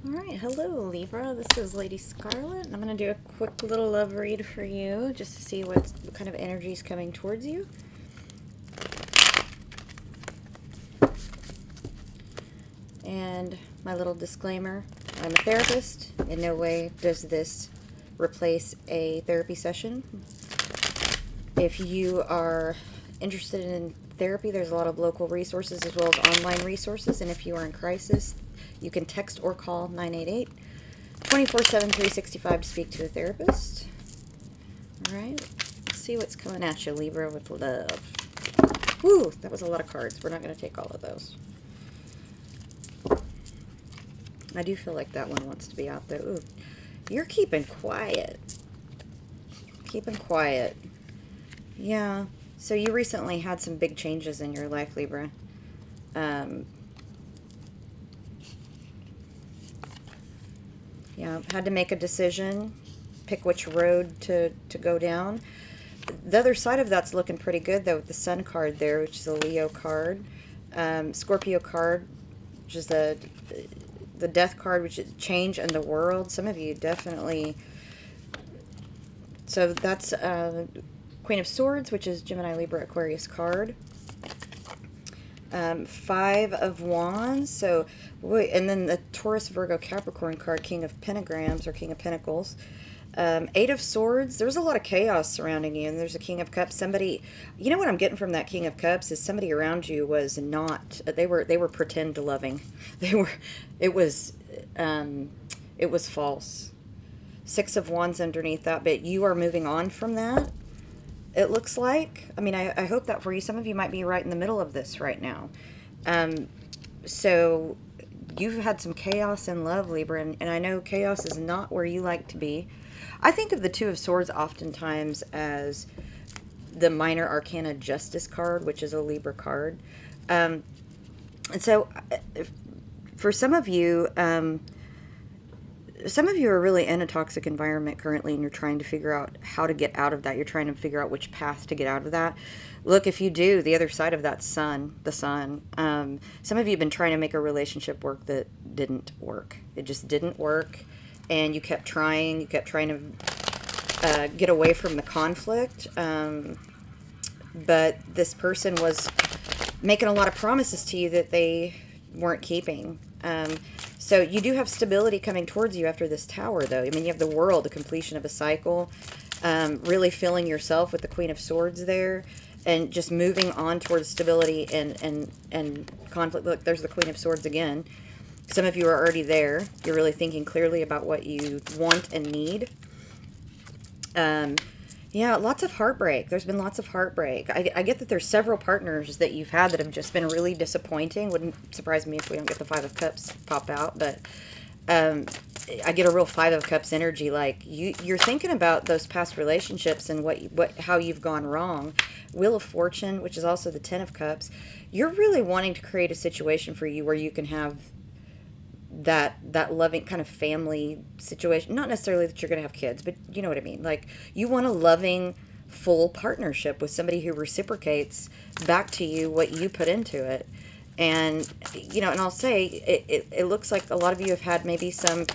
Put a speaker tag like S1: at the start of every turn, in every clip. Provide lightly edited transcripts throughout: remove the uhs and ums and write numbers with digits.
S1: Alright, hello Libra, this is Lady Scarlet, and I'm going to do a quick little love read for you, just to see what kind of energy is coming towards you. And my little disclaimer, I'm a therapist. In no way does this replace a therapy session. If you are interested in therapy, there's a lot of local resources as well as online resources, and if you are in crisis, you can text or call 988 24/7 365 to speak to a therapist. Alright, let's see what's coming at you, Libra, with love. Woo, that was a lot of cards. We're not going to take all of those. I do feel like that one wants to be out there. Ooh, you're keeping quiet. Keeping quiet. Yeah, so you recently had some big changes in your life, Libra. Yeah, had to make a decision, pick which road to go down. The other side of that's looking pretty good, though, with the Sun card there, which is a Leo card. Scorpio card, which is the Death card, which is change in the world. Some of you definitely... So that's Queen of Swords, which is Gemini, Libra, Aquarius card. Five of Wands, so, and then the Taurus, Virgo, Capricorn card, King of Pentagrams or King of Pentacles. Eight of Swords, there's a lot of chaos surrounding you, and there's a King of Cups. Somebody, you know what I'm getting from that King of Cups is somebody around you was not, they were pretend loving. It was false. Six of Wands underneath that, but you are moving on from that. It looks like, I mean, I hope that for you. Some of you might be right in the middle of this right now. So you've had some chaos in love, Libra, and I know chaos is not where you like to be. I think of the Two of Swords oftentimes as the minor arcana justice card, which is a Libra card. And so for some of you are really in a toxic environment currently, and you're trying to figure out how to get out of that. You're trying to figure out which path to get out of that. Look, if you do, the other side of that the sun. Some of you have been trying to make a relationship work that didn't work. It just didn't work, and you kept trying. You kept trying to get away from the conflict. But this person was making a lot of promises to you that they weren't keeping. So you do have stability coming towards you after this Tower, though. I mean, you have the World, the completion of a cycle, really filling yourself with the Queen of Swords there, and just moving on towards stability and conflict. Look, there's the Queen of Swords again. Some of you are already there. You're really thinking clearly about what you want and need. Yeah, lots of heartbreak. There's been lots of heartbreak. I get that there's several partners that you've had that have just been really disappointing. Wouldn't surprise me if we don't get the Five of Cups pop out, but I get a real Five of Cups energy. Like you're thinking about those past relationships and how you've gone wrong. Wheel of Fortune, which is also the Ten of Cups. You're really wanting to create a situation for you where you can have that loving kind of family situation. Not necessarily that you're going to have kids, but you know what I mean. Like, you want a loving, full partnership with somebody who reciprocates back to you what you put into it. And, you know, and I'll say, it looks like a lot of you have had maybe some,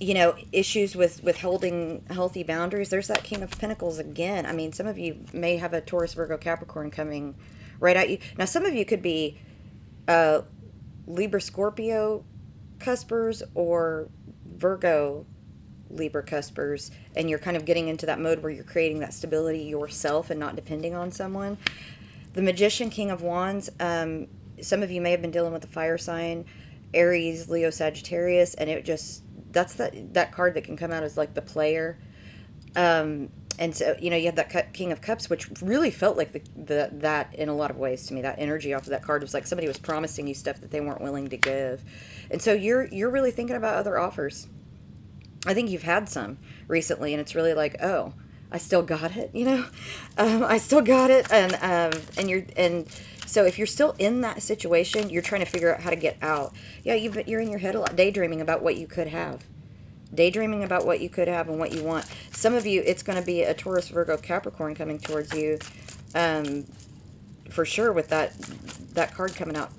S1: you know, issues with holding healthy boundaries. There's that King of Pentacles again. I mean, some of you may have a Taurus, Virgo, Capricorn coming right at you. Now, some of you could be Libra Scorpio cuspers or Virgo Libra cuspers, and you're kind of getting into that mode where you're creating that stability yourself and not depending on someone. The Magician, King of Wands, some of you may have been dealing with the fire sign, Aries, Leo, Sagittarius, and it just, that's that card that can come out as like the player. And so, you know, you have that King of Cups, which really felt like that in a lot of ways to me. That energy off of that card was like somebody was promising you stuff that they weren't willing to give. And so you're really thinking about other offers. I think you've had some recently, and it's really like, oh, I still got it, you know? I still got it. And so if you're still in that situation, you're trying to figure out how to get out. Yeah, you're in your head a lot, daydreaming about what you could have. Daydreaming about what you could have and what you want. Some of you, it's going to be a Taurus, Virgo, Capricorn coming towards you, for sure, with that card coming out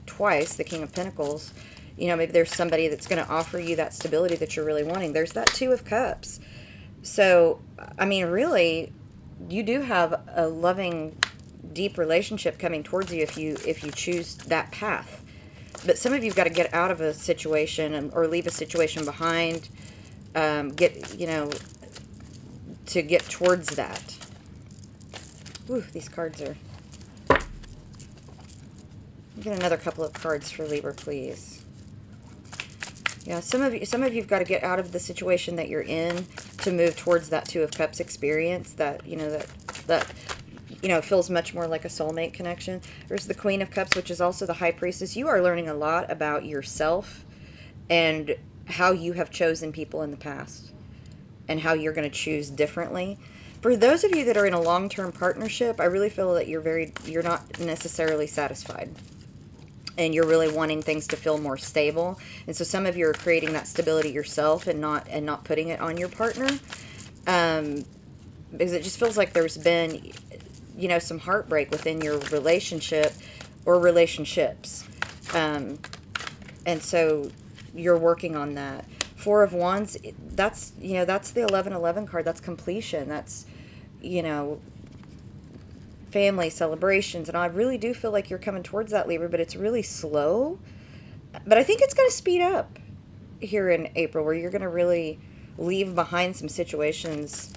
S1: twice, the King of Pentacles. maybe there's somebody that's going to offer you that stability that you're really wanting. There's that Two of Cups. So, I mean, really, you do have a loving, deep relationship coming towards you if you choose that path. But some of you've got to get out of a situation or leave a situation behind. To get towards that. Ooh, these cards are... Get another couple of cards for Libra, please. Yeah, some of you've got to get out of the situation that you're in to move towards that Two of Cups experience that feels much more like a soulmate connection. There's the Queen of Cups, which is also the High Priestess. You are learning a lot about yourself and how you have chosen people in the past and how you're going to choose differently. For those of you that are in a long-term partnership, I really feel that you're not necessarily satisfied. And you're really wanting things to feel more stable. And so some of you are creating that stability yourself and not putting it on your partner. Because it just feels like there's been, some heartbreak within your relationship or relationships. And so you're working on that. Four of Wands, that's the 1111 card. That's completion. That's, family celebrations. And I really do feel like you're coming towards that, Libra, but it's really slow. But I think it's going to speed up here in April, where you're going to really leave behind some situations.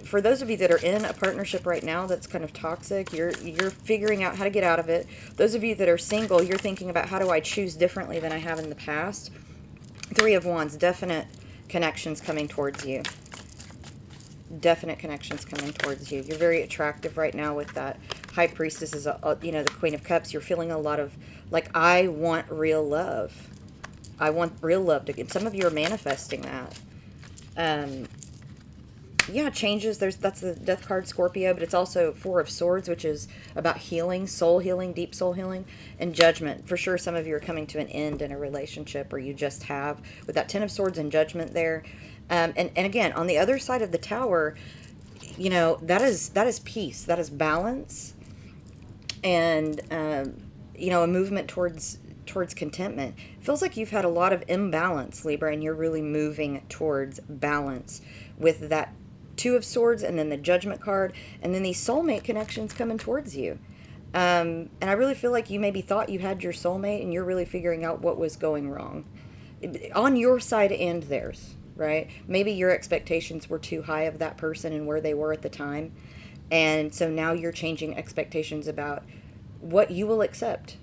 S1: For those of you that are in a partnership right now that's kind of toxic, you're figuring out how to get out of it. Those of you that are single, you're thinking about, how do I choose differently than I have in the past? Three of Wands, definite connections coming towards you. Definite connections coming towards you. You're very attractive right now with that High Priestess is, the Queen of Cups. You're feeling a lot of, like, I want real love. I want real love to give. Some of you are manifesting that. Yeah, changes. That's the Death card, Scorpio, but it's also Four of Swords, which is about healing, soul healing, deep soul healing, and Judgment. For sure, some of you are coming to an end in a relationship, or you just have, with that Ten of Swords and Judgment there. And again, on the other side of the Tower, that is peace, that is balance, and a movement towards contentment. It feels like you've had a lot of imbalance, Libra, and you're really moving towards balance with that Two of Swords and then the Judgment card, and then these soulmate connections coming towards you. And I really feel like you maybe thought you had your soulmate, and you're really figuring out what was going wrong on your side and theirs. Right? Maybe your expectations were too high of that person and where they were at the time. And so now you're changing expectations about what you will accept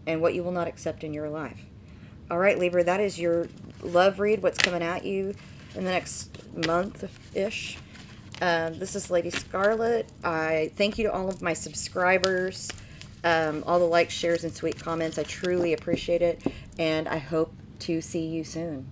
S1: and what you will not accept in your life. All right, Libra, that is your love read, what's coming at you in the next month-ish. This is Lady Scarlet. I thank you to all of my subscribers, all the likes, shares, and sweet comments. I truly appreciate it, and I hope to see you soon.